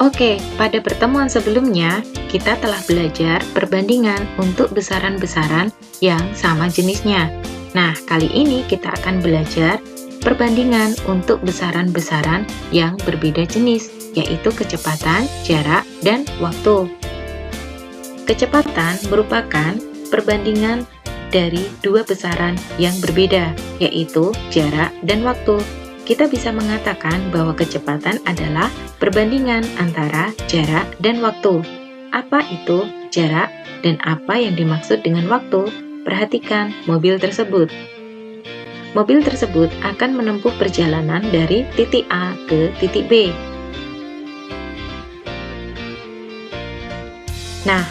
Oke, pada pertemuan sebelumnya, kita telah belajar perbandingan untuk besaran-besaran yang sama jenisnya. Nah, kali ini kita akan belajar perbandingan untuk besaran-besaran yang berbeda jenis, yaitu kecepatan, jarak, dan waktu. Kecepatan merupakan perbandingan dari dua besaran yang berbeda, yaitu jarak dan waktu. Kita bisa mengatakan bahwa kecepatan adalah perbandingan antara jarak dan waktu. Apa itu jarak dan apa yang dimaksud dengan waktu? Perhatikan mobil tersebut. Mobil tersebut akan menempuh perjalanan dari titik A ke titik B. Nah,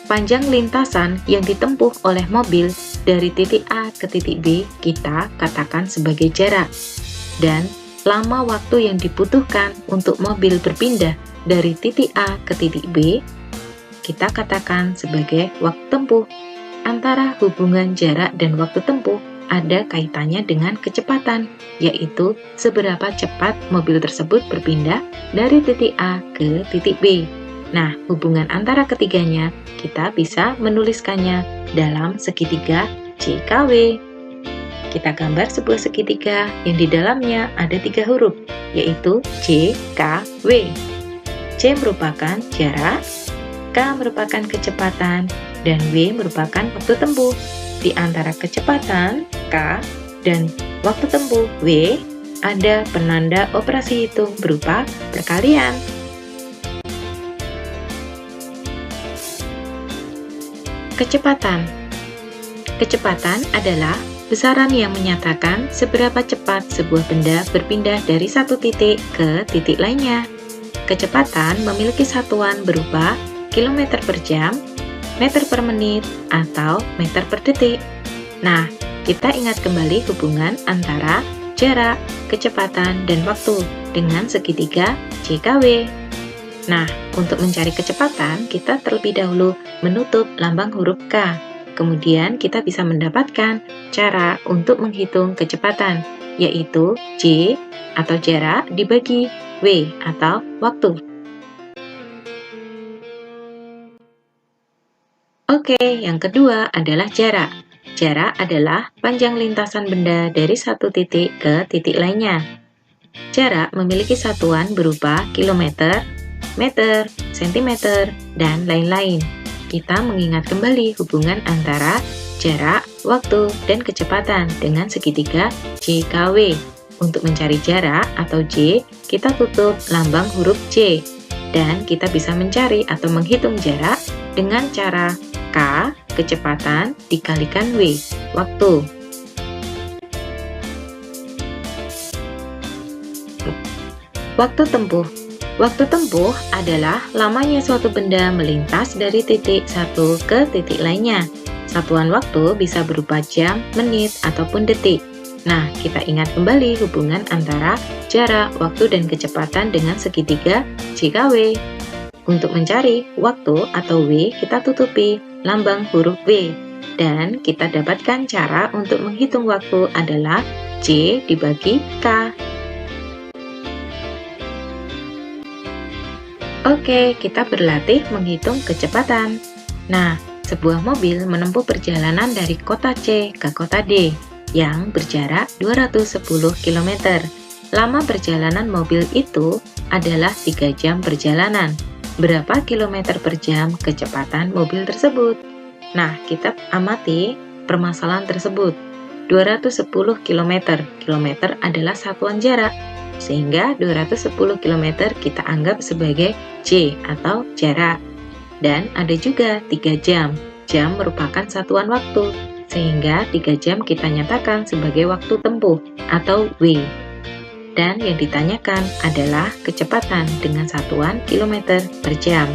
panjang lintasan yang ditempuh oleh mobil dari titik A ke titik B kita katakan sebagai jarak. Dan lama waktu yang dibutuhkan untuk mobil berpindah dari titik A ke titik B, kita katakan sebagai waktu tempuh. Antara hubungan jarak dan waktu tempuh ada kaitannya dengan kecepatan, yaitu seberapa cepat mobil tersebut berpindah dari titik A ke titik B. Nah, hubungan antara ketiganya kita bisa menuliskannya dalam segitiga JKW. Kita gambar sebuah segitiga yang di dalamnya ada 3 huruf, yaitu J, K, W. J merupakan jarak, K merupakan kecepatan, dan W merupakan waktu tempuh. Di antara kecepatan, K, dan waktu tempuh, W, ada penanda operasi hitung berupa perkalian. Kecepatan. Kecepatan adalah besaran yang menyatakan seberapa cepat sebuah benda berpindah dari satu titik ke titik lainnya. Kecepatan memiliki satuan berupa km per jam, meter per menit, atau meter per detik. Nah, kita ingat kembali hubungan antara jarak, kecepatan, dan waktu dengan segitiga JKW. Nah, untuk mencari kecepatan, kita terlebih dahulu menutup lambang huruf K. Kemudian kita bisa mendapatkan cara untuk menghitung kecepatan, yaitu J atau jarak dibagi W atau waktu. Oke, yang kedua adalah jarak. Jarak adalah panjang lintasan benda dari satu titik ke titik lainnya. Jarak memiliki satuan berupa kilometer, meter, sentimeter, dan lain-lain. Kita mengingat kembali hubungan antara jarak, waktu, dan kecepatan dengan segitiga JKW. Untuk mencari jarak atau J, kita tutup lambang huruf J. Dan kita bisa mencari atau menghitung jarak dengan cara K, kecepatan, dikalikan W, waktu. Waktu tempuh. Waktu tempuh adalah lamanya suatu benda melintas dari titik satu ke titik lainnya. Satuan waktu bisa berupa jam, menit, ataupun detik. Nah, kita ingat kembali hubungan antara jarak, waktu, dan kecepatan dengan segitiga JKW. Untuk mencari waktu atau W, kita tutupi lambang huruf W. Dan kita dapatkan cara untuk menghitung waktu adalah J dibagi K. Oke, kita berlatih menghitung kecepatan. Nah, sebuah mobil menempuh perjalanan dari kota C ke kota D yang berjarak 210 km. Lama perjalanan mobil itu adalah 3 jam perjalanan. Berapa kilometer per jam kecepatan mobil tersebut? Nah, kita amati permasalahan tersebut. 210 km. Kilometer adalah satuan jarak. Sehingga 210 km kita anggap sebagai J atau jarak. Dan ada juga 3 jam. Jam merupakan satuan waktu, sehingga 3 jam kita nyatakan sebagai waktu tempuh atau W. Dan yang ditanyakan adalah kecepatan dengan satuan kilometer per jam.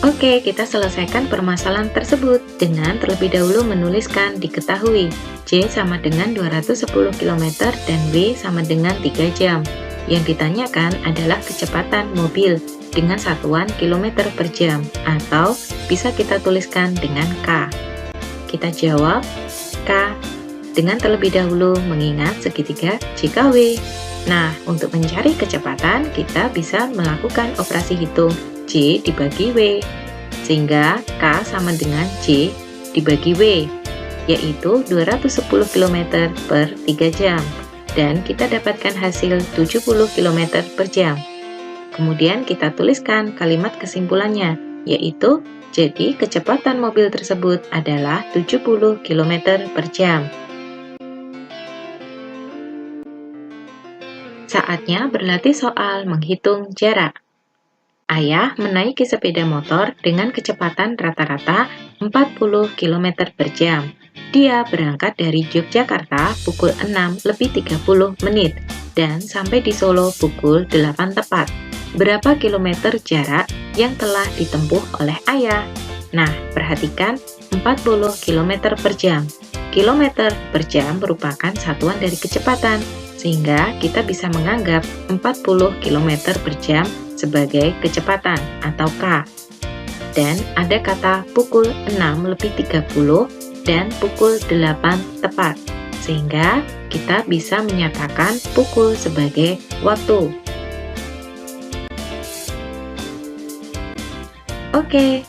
Oke, kita selesaikan permasalahan tersebut dengan terlebih dahulu menuliskan diketahui J sama dengan 210 km dan W sama dengan 3 jam. Yang ditanyakan adalah kecepatan mobil dengan satuan kilometer per jam, atau bisa kita tuliskan dengan K. Kita jawab K dengan terlebih dahulu mengingat segitiga JKW. Nah, untuk mencari kecepatan, kita bisa melakukan operasi hitung J dibagi W, sehingga K sama dengan J dibagi W, yaitu 210 km per 3 jam, dan kita dapatkan hasil 70 km per jam. Kemudian kita tuliskan kalimat kesimpulannya, yaitu jadi kecepatan mobil tersebut adalah 70 km per jam. Saatnya berlatih soal menghitung jarak. Ayah menaiki sepeda motor dengan kecepatan rata-rata 40 km per jam. Dia berangkat dari Yogyakarta pukul 6:30 dan sampai di Solo pukul 8 tepat. Berapa kilometer jarak yang telah ditempuh oleh ayah? Nah, perhatikan 40 km per jam. Kilometer per jam merupakan satuan dari kecepatan, sehingga kita bisa menganggap 40 km per jam sebagai kecepatan atau K. Dan ada kata pukul 6:30 dan pukul 8 tepat, sehingga kita bisa menyatakan pukul sebagai waktu. Oke,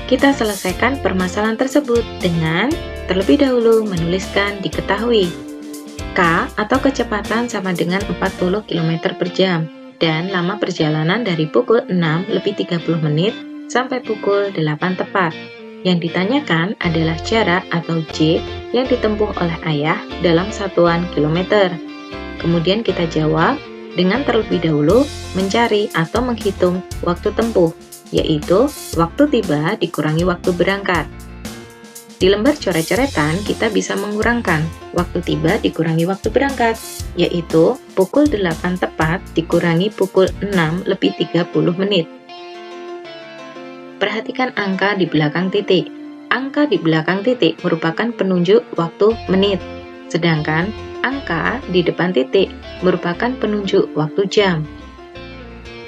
kita selesaikan permasalahan tersebut dengan terlebih dahulu menuliskan diketahui. K atau kecepatan sama dengan 40 km per jam dan lama perjalanan dari pukul 6:30 sampai pukul 8 tepat. Yang ditanyakan adalah jarak atau J yang ditempuh oleh ayah dalam satuan kilometer. Kemudian kita jawab dengan terlebih dahulu mencari atau menghitung waktu tempuh, yaitu waktu tiba dikurangi waktu berangkat. Di lembar coret-coretan, kita bisa mengurangkan waktu tiba dikurangi waktu berangkat, yaitu pukul 8 tepat dikurangi pukul 6:30. Perhatikan angka di belakang titik. Angka di belakang titik merupakan penunjuk waktu menit, sedangkan angka di depan titik merupakan penunjuk waktu jam.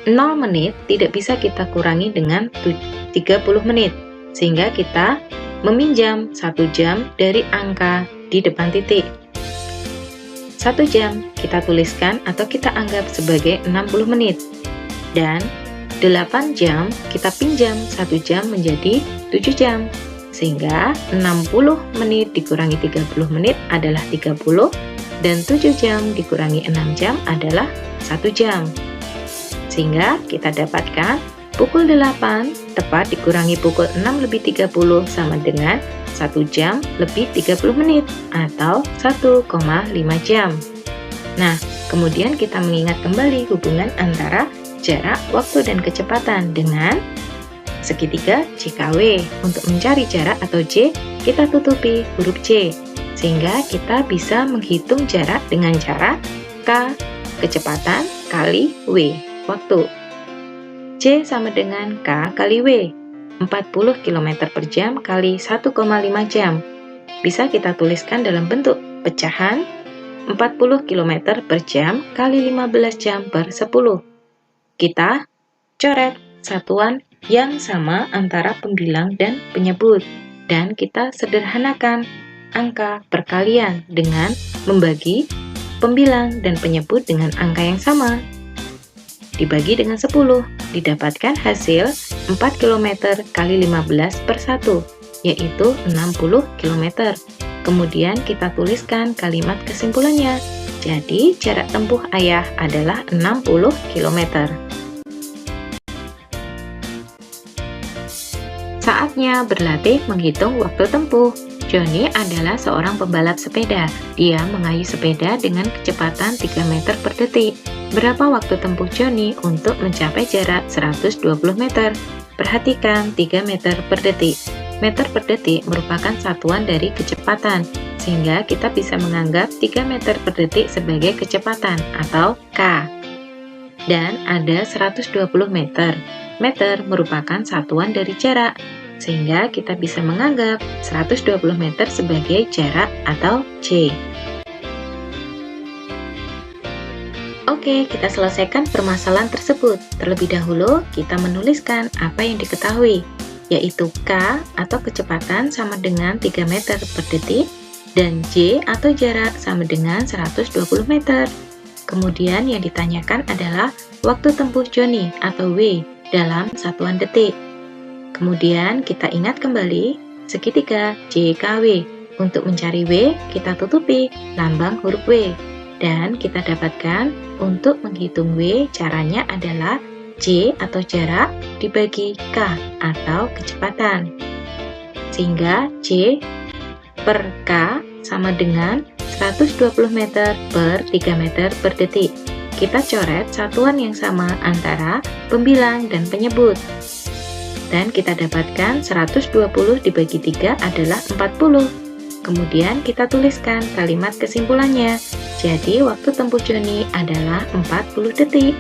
0 menit tidak bisa kita kurangi dengan 30 menit, sehingga kita meminjam 1 jam dari angka di depan titik. 1 jam kita tuliskan atau kita anggap sebagai 60 menit. Dan 8 jam kita pinjam 1 jam menjadi 7 jam. Sehingga 60 menit dikurangi 30 menit adalah 30, dan 7 jam dikurangi 6 jam adalah 1 jam. Sehingga kita dapatkan pukul 8 tepat dikurangi pukul 6:30 sama dengan 1 jam lebih 30 menit atau 1,5 jam. Nah, kemudian kita mengingat kembali hubungan antara jarak, waktu, dan kecepatan dengan segitiga JKW. Untuk mencari jarak atau J, kita tutupi huruf J, sehingga kita bisa menghitung jarak dengan cara K, kecepatan, kali W, waktu. J sama dengan K kali W, 40 km per jam kali 1,5 jam. Bisa kita tuliskan dalam bentuk pecahan 40 km per jam kali 15 jam per 10. Kita coret satuan yang sama antara pembilang dan penyebut, dan kita sederhanakan angka perkalian dengan membagi pembilang dan penyebut dengan angka yang sama. Dibagi dengan 10, didapatkan hasil 4 km kali 15 per 1, yaitu 60 km. Kemudian kita tuliskan kalimat kesimpulannya. Jadi, jarak tempuh ayah adalah 60 km. Saatnya berlatih menghitung waktu tempuh. Johnny adalah seorang pembalap sepeda. Dia mengayuh sepeda dengan kecepatan 3 meter per detik. Berapa waktu tempuh Johnny untuk mencapai jarak 120 meter? Perhatikan 3 meter per detik. Meter per detik merupakan satuan dari kecepatan, sehingga kita bisa menganggap 3 meter per detik sebagai kecepatan atau K. Dan ada 120 meter. Meter merupakan satuan dari jarak, sehingga kita bisa menganggap 120 meter sebagai jarak atau J. Oke, kita selesaikan permasalahan tersebut. Terlebih dahulu, kita menuliskan apa yang diketahui, yaitu K atau kecepatan sama dengan 3 meter per detik, dan J atau jarak sama dengan 120 meter. Kemudian yang ditanyakan adalah waktu tempuh Joni atau W dalam satuan detik. Kemudian kita ingat kembali segitiga JKW. Untuk mencari W, kita tutupi lambang huruf W. Dan kita dapatkan untuk menghitung W, caranya adalah J atau jarak dibagi K atau kecepatan. Sehingga J per K sama dengan 120 meter per 3 meter per detik. Kita coret satuan yang sama antara pembilang dan penyebut. Dan kita dapatkan 120 dibagi 3 adalah 40. Kemudian kita tuliskan kalimat kesimpulannya. Jadi waktu tempuh Joni adalah 40 detik.